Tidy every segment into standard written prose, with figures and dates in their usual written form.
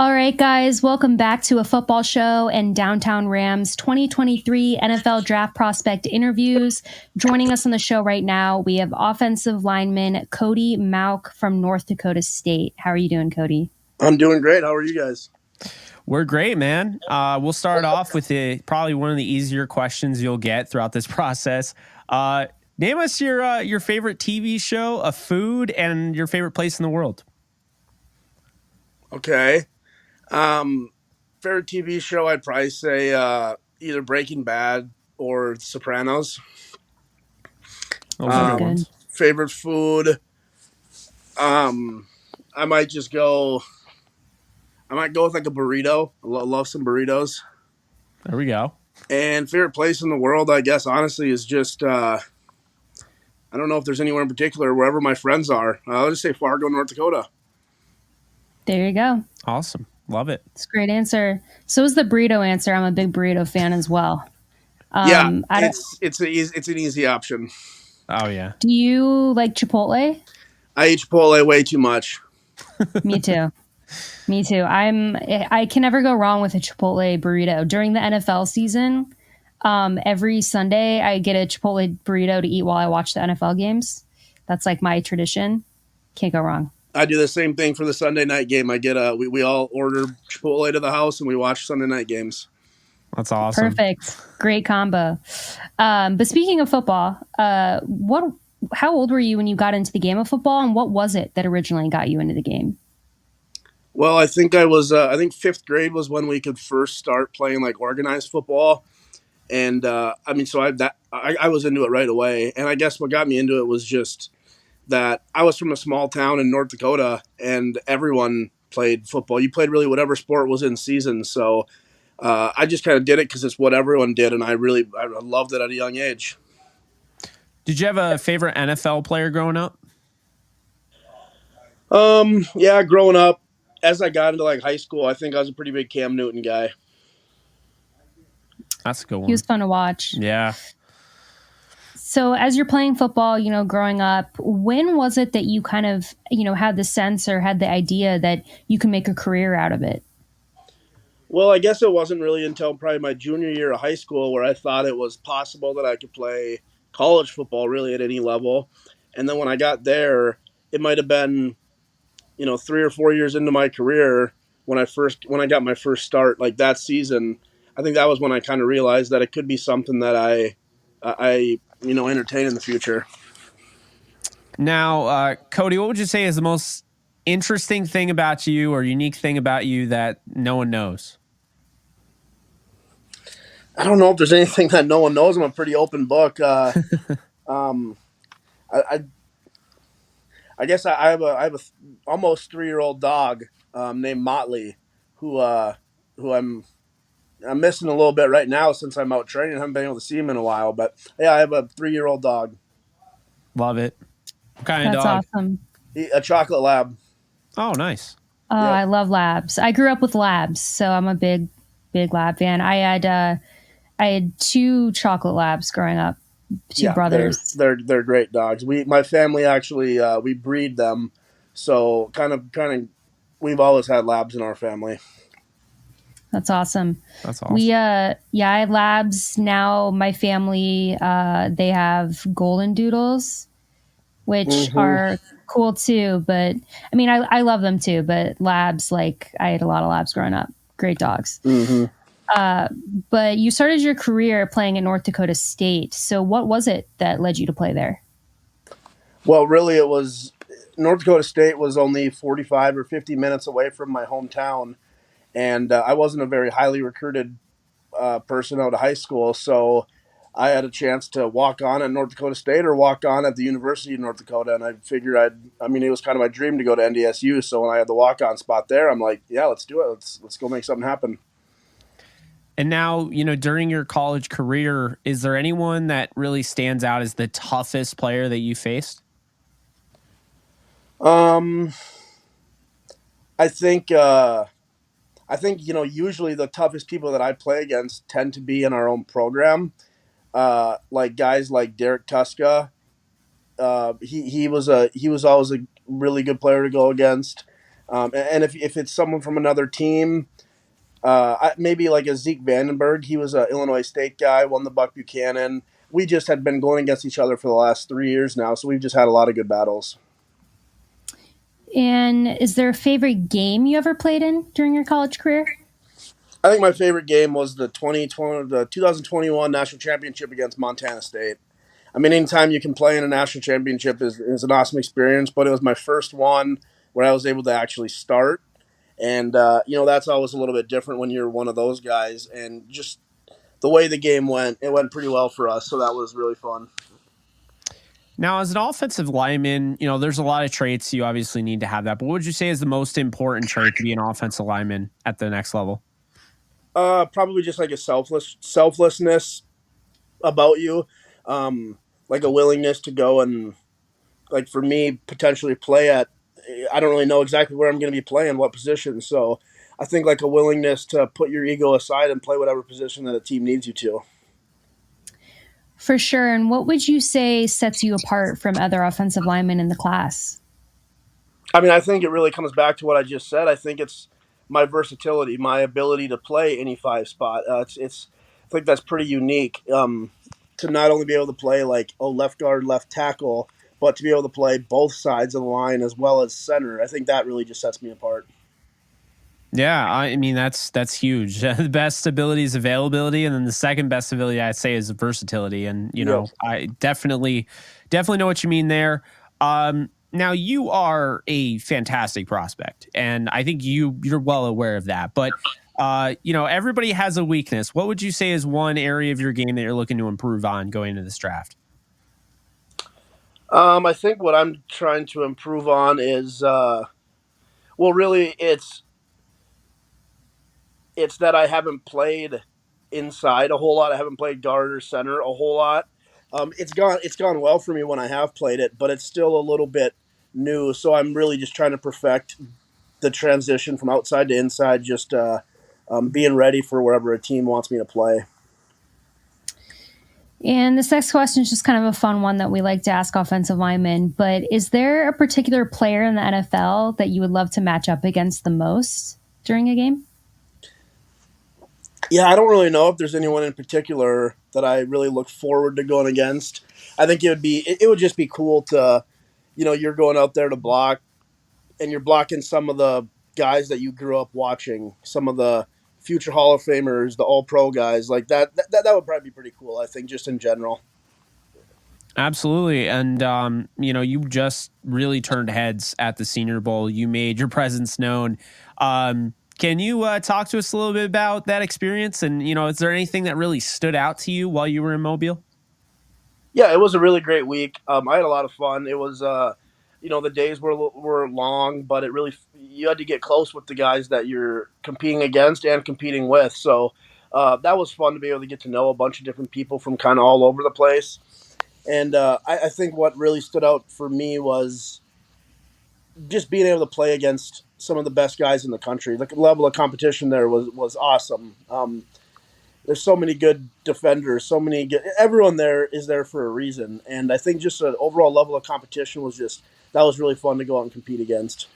All right, guys, welcome back to A Football Show and Downtown Rams 2023 NFL Draft Prospect Interviews. Joining us on the show right now, we have offensive lineman Cody Mauch from North Dakota State. How are you doing, Cody? I'm doing great. How are you guys? We're great, man. We'll start off with probably one of the easier questions you'll get throughout this process. Name us your favorite TV show, a food, and your favorite place in the world. Okay. Favorite TV show, I'd probably say either Breaking Bad or Sopranos. Those are good ones. Favorite food, I might go with like a burrito. I love some burritos. There we go. And favorite place in the world, I guess, honestly, is just I don't know if there's anywhere in particular. Wherever my friends are, I'll just say Fargo, North Dakota. There you go. Awesome. Love it. It's a great answer. So is the burrito answer. I'm a big burrito fan as well. Yeah, it's an easy option. Oh, yeah. Do you like Chipotle? I eat Chipotle way too much. Me too. Me too. I can never go wrong with a Chipotle burrito. During the NFL season, every Sunday I get a Chipotle burrito to eat while I watch the NFL games. That's like my tradition. Can't go wrong. I do the same thing for the Sunday night game. I get we all order Chipotle to the house and we watch Sunday night games. That's awesome. Perfect. Great combo. But speaking of football, how old were you when you got into the game of football, and what was it that originally got you into the game? Well, I think I was I think fifth grade was when we could first start playing like organized football. And I was into it right away. And I guess what got me into it was just that I was from a small town in North Dakota and everyone played football. You played really whatever sport was in season. So I just kind of did it because it's what everyone did. And I loved it at a young age. Did you have a favorite NFL player growing up? Yeah, growing up, as I got into like high school, I think I was a pretty big Cam Newton guy. That's a good one. He was fun to watch. Yeah. So as you're playing football, growing up, when was it that you kind of, had the sense or had the idea that you can make a career out of it? Well, I guess it wasn't really until probably my junior year of high school where I thought it was possible that I could play college football really at any level. And then when I got there, it might have been, 3 or 4 years into my career when I got my first start, like that season. I think that was when I kind of realized that it could be something that I entertain in the future. Now, Cody, what would you say is the most interesting thing about you or unique thing about you that no one knows? I don't know if there's anything that no one knows. I'm a pretty open book. I guess I have a almost 3-year-old dog named Motley, who I'm missing a little bit right now since I'm out training. I haven't been able to see him in a while, but yeah, I have a 3-year-old dog. Love it. What kind of dog? That's awesome. A chocolate lab. Oh, nice. Oh, yeah. I love labs. I grew up with labs, so I'm a big lab fan. I had 2 chocolate labs growing up. Two brothers. They're great dogs. My family actually we breed them, so kind of we've always had labs in our family. That's awesome. That's awesome. I have labs now. My family they have golden doodles, which are cool too. But I mean, I love them too. But labs, like I had a lot of labs growing up. Great dogs. Mm-hmm. But you started your career playing at North Dakota State. So what was it that led you to play there? Well, really, it was North Dakota State was only 45 or 50 minutes away from my hometown. And I wasn't a very highly recruited person out of high school. So I had a chance to walk on at North Dakota State or walk on at the University of North Dakota. And I figured it was kind of my dream to go to NDSU. So when I had the walk-on spot there, I'm like, yeah, let's do it. Let's go make something happen. And now, during your college career, is there anyone that really stands out as the toughest player that you faced? I think usually the toughest people that I play against tend to be in our own program. Like guys like Derek Tuska. He was always a really good player to go against. And if it's someone from another team, maybe like a Zeke Vandenberg. He was an Illinois State guy, won the Buck Buchanan. We just had been going against each other for the last 3 years now, so we've just had a lot of good battles. And is there a favorite game you ever played in during your college career? I think my favorite game was the 2021 national championship against Montana State. I mean, anytime you can play in a national championship is an awesome experience, but it was my first one where I was able to actually start. And, that's always a little bit different when you're one of those guys. And just the way the game went, it went pretty well for us. So that was really fun. Now, as an offensive lineman, there's a lot of traits you obviously need to have that. But what would you say is the most important trait to be an offensive lineman at the next level? Probably just like a selflessness about you, like a willingness to go and, like for me, potentially play at. I don't really know exactly where I'm going to be playing, what position. So I think like a willingness to put your ego aside and play whatever position that a team needs you to. For sure. And what would you say sets you apart from other offensive linemen in the class? I mean, I think it really comes back to what I just said. I think it's my versatility, my ability to play any five spot. I think that's pretty unique. To not only be able to play like left guard, left tackle, but to be able to play both sides of the line as well as center. I think that really just sets me apart. Yeah, I mean that's huge. The best ability is availability, and then the second best ability I'd say is versatility. And Yes. I definitely know what you mean there. Now you are a fantastic prospect, and I think you're well aware of that. But everybody has a weakness. What would you say is one area of your game that you're looking to improve on going into this draft? I think what I'm trying to improve on is, really, it's that I haven't played inside a whole lot. I haven't played guard or center a whole lot. It's gone well for me when I have played it, but it's still a little bit new. So I'm really just trying to perfect the transition from outside to inside, just being ready for wherever a team wants me to play. And this next question is just kind of a fun one that we like to ask offensive linemen. But is there a particular player in the NFL that you would love to match up against the most during a game? Yeah, I don't really know if there's anyone in particular that I really look forward to going against. I think it would just be cool to, you're going out there to block, and you're blocking some of the guys that you grew up watching, some of the future Hall of Famers, the All Pro guys like that. That would probably be pretty cool. I think just in general. Absolutely. And, you just really turned heads at the Senior Bowl. You made your presence known. Can you talk to us a little bit about that experience? And, is there anything that really stood out to you while you were in Mobile? Yeah, it was a really great week. I had a lot of fun. It was, the days were long, but you had to get close with the guys that you're competing against and competing with. So that was fun to be able to get to know a bunch of different people from kind of all over the place. And I think what really stood out for me was just being able to play against some of the best guys in the country. The level of competition there was awesome. There's so many good defenders, everyone there is there for a reason. And I think just an overall level of competition that was really fun to go out and compete against.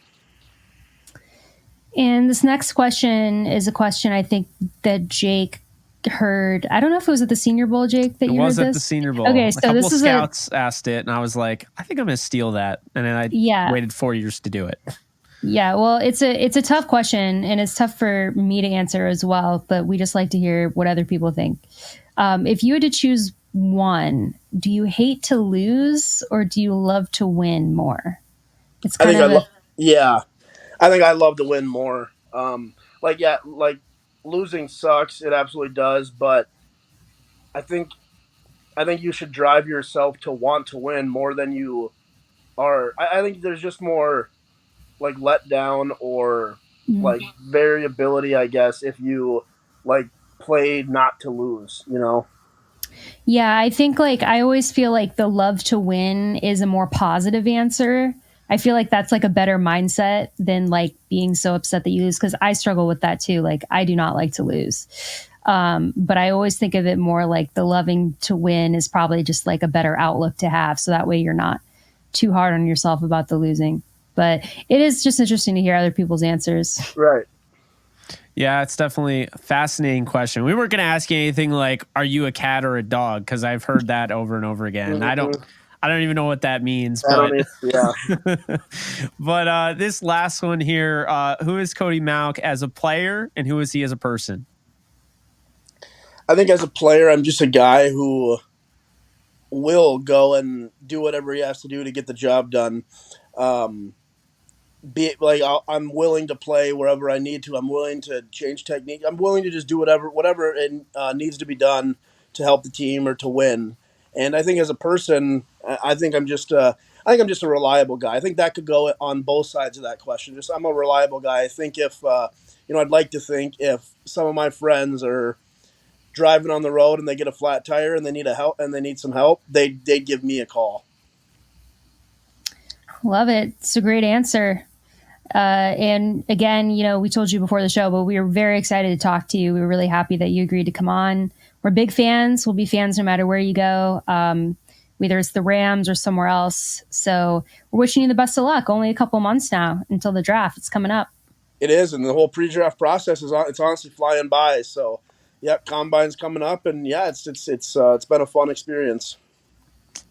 And this next question is a question I think that Jake heard. I don't know if it was at the Senior Bowl, Jake, that you heard this. It was at the Senior Bowl. Okay, so this is scouts asked it, and I was like, I think I'm going to steal that. And then I waited 4 years to do it. Yeah, well, it's a tough question, and it's tough for me to answer as well, but we just like to hear what other people think. If you had to choose one, do you hate to lose or do you love to win more? It's kind of I think I love to win more. Like losing sucks. It absolutely does. But I think you should drive yourself to want to win more than you are. I think there's just more like letdown or like variability, I guess, if you like play not to lose, Yeah, I think I always feel like the love to win is a more positive answer. I feel like that's a better mindset than being so upset that you lose, because I struggle with that too. I do not like to lose. But I always think of it more like the loving to win is probably just a better outlook to have. So that way you're not too hard on yourself about the losing. But it is just interesting to hear other people's answers. Right. Yeah, it's definitely a fascinating question. We weren't going to ask you anything like, "Are you a cat or a dog?" Because I've heard that over and over again. Mm-hmm. I don't even know what that means. I But don't yeah. but this last one here, who is Cody Mauch as a player, and who is he as a person? I think as a player, I'm just a guy who will go and do whatever he has to do to get the job done. Be it like I'm willing to play wherever I need to. I'm willing to change technique. I'm willing to just do whatever it needs to be done to help the team or to win. And I think as a person, I think I'm just a reliable guy. I think that could go on both sides of that question. Just I'm a reliable guy. I think if I'd like to think if some of my friends are driving on the road and they get a flat tire and they need some help, they'd give me a call. Love it. It's a great answer. And again, we told you before the show, but we were very excited to talk to you. We were really happy that you agreed to come on. We're big fans. We'll be fans no matter where you go, whether it's the Rams or somewhere else. So we're wishing you the best of luck. Only a couple months now until the draft. It's coming up. It is, and the whole pre-draft process it's honestly flying by. So, yeah, combine's coming up, and yeah, it's been a fun experience.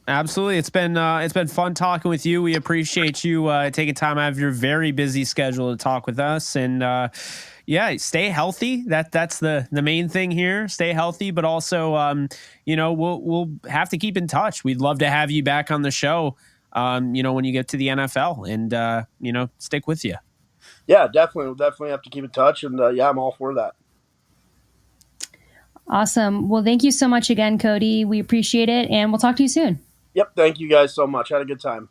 Absolutely. It's been fun talking with you. We appreciate you taking time out of your very busy schedule to talk with us. And yeah, stay healthy. That's the main thing here. Stay healthy, but also we'll have to keep in touch. We'd love to have you back on the show when you get to the NFL, and stick with you. Yeah, definitely. We'll definitely have to keep in touch, and yeah, I'm all for that. Awesome. Well, thank you so much again, Cody. We appreciate it, and we'll talk to you soon. Yep, thank you guys so much. Had a good time.